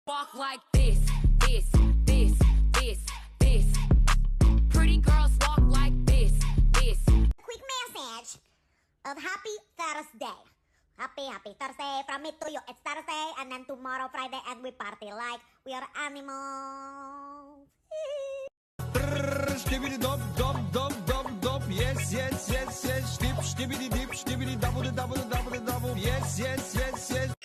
Walk like this, this, this, this, this. Pretty girls walk like this, this. Quick message of happy Thursday. Happy Thursday from me to you. It's Thursday and then tomorrow Friday and we party like we are animals. Ştibidi dop dop dop dop dop. Yes yes yes yes. Ştip ştibidi dip ştibidi double double double double. Yes yes yes yes.